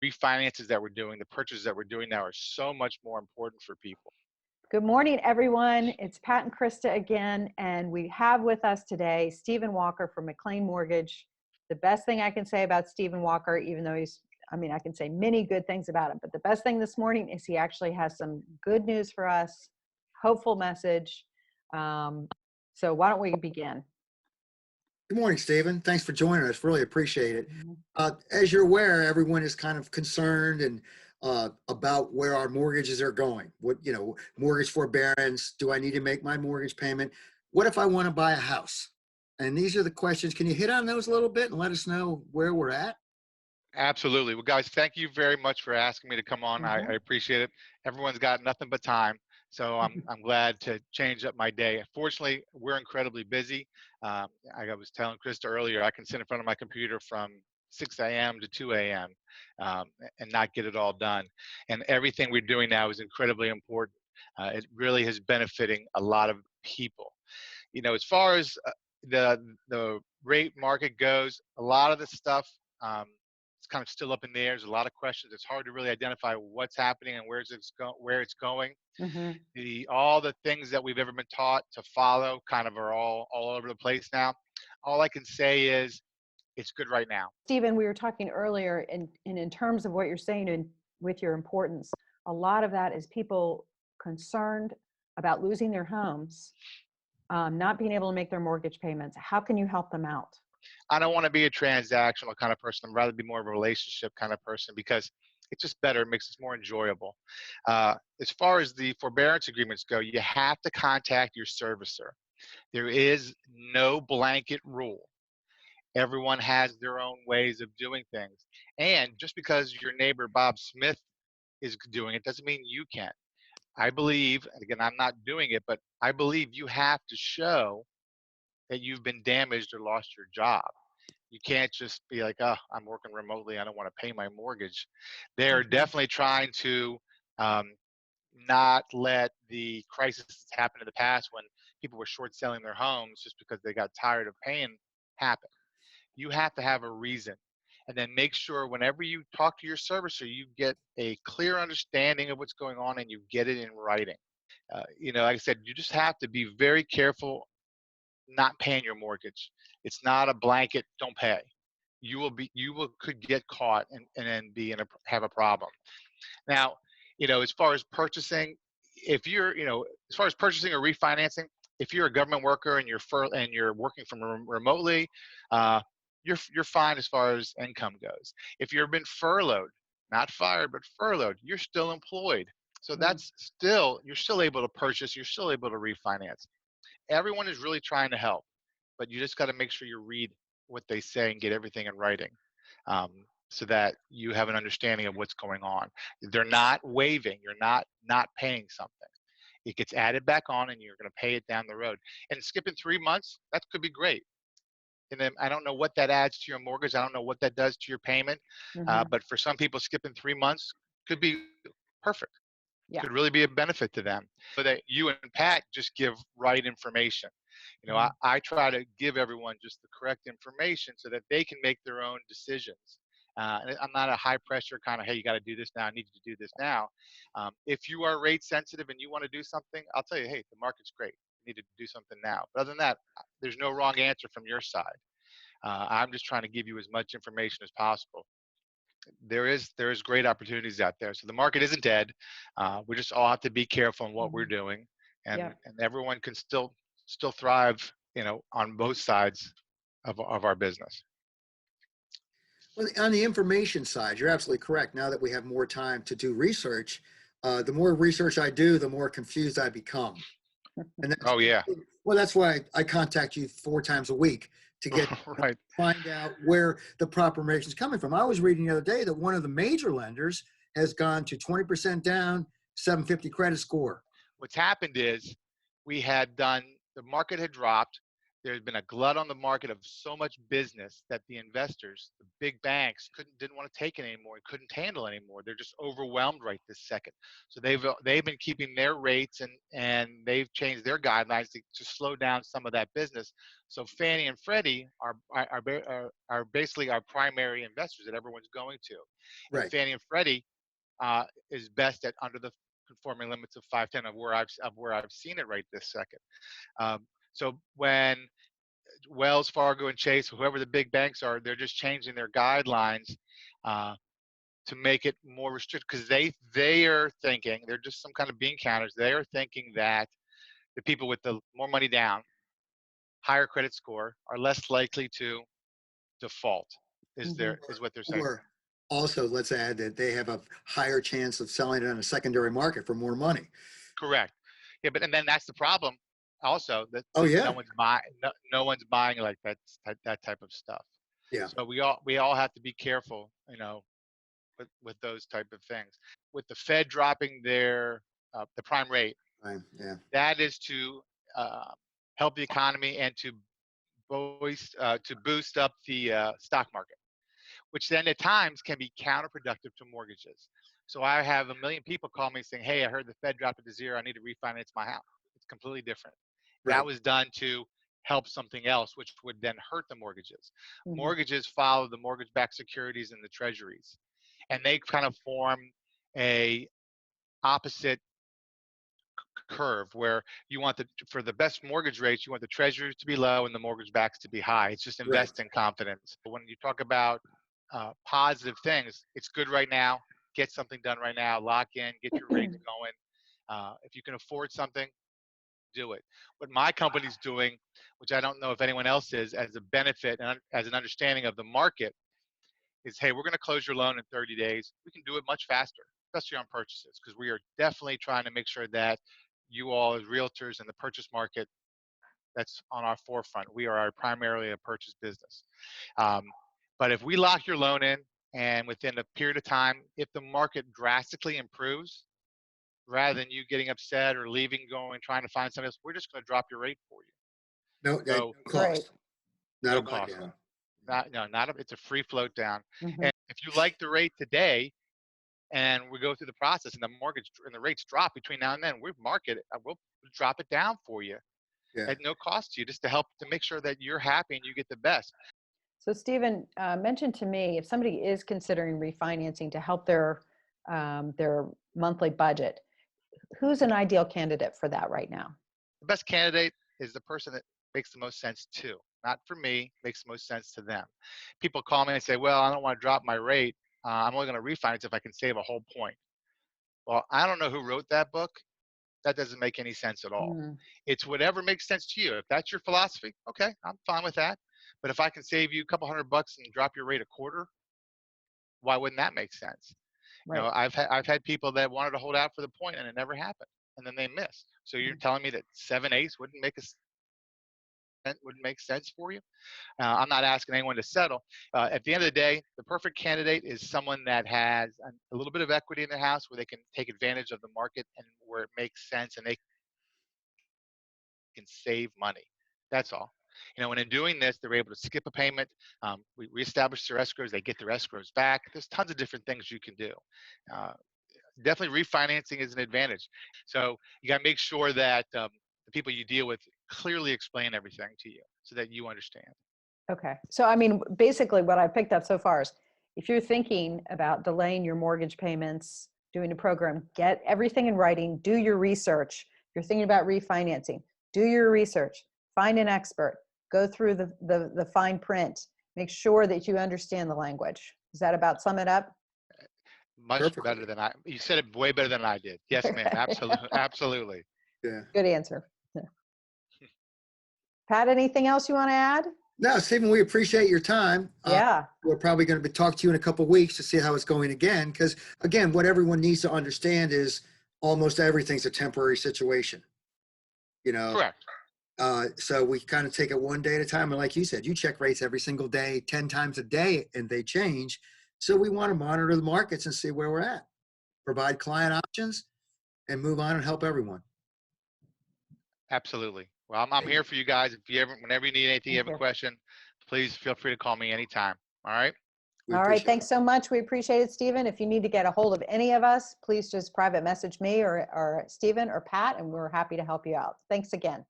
refinances that we're doing, the purchases that we're doing now are so much more important for people. Good morning, everyone. It's Pat and Christa again, and we have with us today Stephen Walker from McLean Mortgage. The best thing I can say about Stephen Walker, even though I can say many good things about him, but the best thing this morning is he actually has some good news for us, hopeful message. So why don't we begin? Good morning, Stephen. Thanks for joining us. Really appreciate it. As you're aware, everyone is kind of concerned and about where our mortgages are going. Mortgage forbearance. Do I need to make my mortgage payment? What if I want to buy a house? And these are the questions. Can you hit on those a little bit and let us know where we're at? Absolutely. Well, guys, thank you very much for asking me to come on. I appreciate it. Everyone's got nothing but time. So I'm glad to change up my day. Fortunately, we're incredibly busy. I was telling Christa earlier, I can sit in front of my computer from 6 a.m. to 2 a.m. And not get it all done. And everything we're doing now is incredibly important. It really is benefiting a lot of people. As far as the rate market goes, a lot of the stuff, it's kind of still up in the air. There's a lot of questions. It's hard to really identify what's happening and where it's going. All the things that we've ever been taught to follow kind of are all over the place now. All I can say is it's good right now. Stephen, we were talking earlier in terms of what you're saying and with your importance, a lot of that is people concerned about losing their homes, not being able to make their mortgage payments. How can you help them out? I don't want to be a transactional kind of person. I'd rather be more of a relationship kind of person because it's just better. It makes it more enjoyable. As far as the forbearance agreements go, you have to contact your servicer. There is no blanket rule. Everyone has their own ways of doing things. And just because your neighbor Bob Smith is doing it doesn't mean you can. I believe, and again, I'm not doing it, but I believe you have to show that you've been damaged or lost your job. You can't just be like, oh, I'm working remotely, I don't want to pay my mortgage. They're definitely trying to not let the crisis that's happened in the past when people were short selling their homes just because they got tired of paying happen. You have to have a reason. And then make sure whenever you talk to your servicer, you get a clear understanding of what's going on and you get it in writing. Like I said, you just have to be very careful not paying your mortgage. It's not a blanket, don't pay. Could get caught and then have a problem. Now, as far as purchasing, as far as purchasing or refinancing, if you're a government worker and you're working from remotely, you're fine as far as income goes. If you've been furloughed, not fired, but furloughed, you're still employed. So you're still able to purchase, you're still able to refinance. Everyone is really trying to help, but you just got to make sure you read what they say and get everything in writing, so that you have an understanding of what's going on. They're not waiving, you're not paying something. It gets added back on and you're going to pay it down the road. And skipping 3 months, that could be great. And then I don't know what that adds to your mortgage. I don't know what that does to your payment. But for some people, skipping 3 months could be perfect. Yeah. Could really be a benefit to them. So that you and Pat just give right information. I try to give everyone just the correct information so that they can make their own decisions. And I'm not a high pressure kind of, hey, you got to do this now. I need you to do this now. If you are rate sensitive and you want to do something, I'll tell you, hey, the market's great. You need to do something now. But other than that, there's no wrong answer from your side. I'm just trying to give you as much information as possible. There is great opportunities out there. So the market isn't dead. We just all have to be careful in what we're doing, and everyone can still thrive, on both sides of our business. Well, on the information side, you're absolutely correct. Now that we have more time to do research, the more research I do, the more confused I become. And that's why I contact you 4 times a week to get right. Find out where the proper information is coming from. I was reading the other day that one of the major lenders has gone to 20% down, 750 credit score. What's happened is the market had dropped. there's been a glut on the market of so much business that the investors, the big banks, didn't want to take it anymore, couldn't handle anymore. They're just overwhelmed right this second. So they've been keeping their rates, and they've changed their guidelines to slow down some of that business. So Fannie and Freddie are basically our primary investors that everyone's going to, and Right. Fannie and Freddie is best at under the conforming limits of 510 of where I've seen it right this second. So when Wells Fargo and Chase, whoever the big banks are, they're just changing their guidelines uh, to make it more restricted, because they are thinking they're just some kind of bean counters. They are thinking that the people with the more money down, higher credit score, are less likely to default. Mhm. Is what they're saying. Or also, let's add that they have a higher chance of selling it on a secondary market for more money. Correct. Yeah, but and then that's the problem. Also, that Oh no yeah, one's buying. No one's buying like that type of stuff. yeah, So we all have to be careful, with those type of things. With the Fed dropping the prime rate, yeah. that is to uh, help the economy and to boost up the stock market, which then at times can be counterproductive to mortgages. So I have a million people call me saying, "Hey, I heard the Fed dropped it to zero. I need to refinance my house." It's completely different. That Right, was done to help something else, which would then hurt the mortgages. Mhm. Mortgages follow the mortgage-backed securities and the treasuries, and they kind of form a opposite curve where you want for the best mortgage rates, you want the treasuries to be low and the mortgage backs to be high. It's just right. invest in confidence. When you talk about positive things, it's good right now. Get something done right now. Lock in. Get your rates going. If you can afford something, do it. What my company's doing, which I don't know if anyone else is, as a benefit and as an understanding of the market, is, hey, we're going to close your loan in 30 days. We can do it much faster, especially on purchases, because we are definitely trying to make sure that you all as realtors in the purchase market, that's on our forefront. We are primarily a purchase business. Um, but if we lock your loan in, and within a period of time, if the market drastically improves, rather than you getting upset or leaving, going, trying to find something else, we're just going to drop your rate for you. No, no So Great. cost, not no a buy cost. down. It's a free float down. Mhm. And if you like the rate today, and we go through the process, and the mortgage and the rates drop between now and then, we market it. We'll drop it down for you Yeah. at no cost to you, just to help to make sure that you're happy and you get the best. So Stephen mentioned to me, if somebody is considering refinancing to help their monthly budget, who's an ideal candidate for that right now? The best candidate is the person that makes the most sense to, not for me, makes the most sense to them. People call me and say, well, I don't want to drop my rate. I'm only going to refinance if I can save a whole point. Well, I don't know who wrote that book. That doesn't make any sense at all. Mm, It's whatever makes sense to you. If that's your philosophy, okay, I'm fine with that. But if I can save you a couple $100 and drop your rate a quarter, why wouldn't that make sense? right. I've had people that wanted to hold out for the point and it never happened, and then they missed. So you're Mhm. telling me that 7/8 wouldn't make sense for you? I'm not asking anyone to settle. At the end of the day, the perfect candidate is someone that has a little bit of equity in their house where they can take advantage of the market and where it makes sense and they can save money. That's all. And in doing this, they're able to skip a payment. We reestablish their escrows. They get their escrows back. There's tons of different things you can do. Uh, Definitely refinancing is an advantage. So you got to make sure that the people you deal with clearly explain everything to you so that you understand. Okay. So, I mean, basically what I picked up so far is if you're thinking about delaying your mortgage payments, doing a program, get everything in writing, do your research. If you're thinking about refinancing, do your research, find an expert, go through the fine print, make sure that you understand the language. Does that about sum it up? Much better Perfectly. than you said it way better than I did. Yes, ma'am. Absolutely. Absolutely. Yeah. Good answer. Yeah. Pat, anything else you want to add? No, Stephen, we appreciate your time. Yeah. We're probably going to be talking to you in a couple of weeks to see how it's going again. Because again, what everyone needs to understand is almost everything's a temporary situation. You know, Correct. so we kind of take it one day at a time. And like you said, you check rates every single day, 10 times a day, and they change. So we want to monitor the markets and see where we're at, provide client options, and move on and help everyone. Absolutely. Well, I'm here for you guys. If you ever, whenever you need anything, you have a Thank you. question, please feel free to call me anytime. All right. We All right, appreciate thanks so much. We appreciate it, Stephen. If you need to get a hold of any of us, please just private message me or Stephen or Pat, and we're happy to help you out. Thanks again.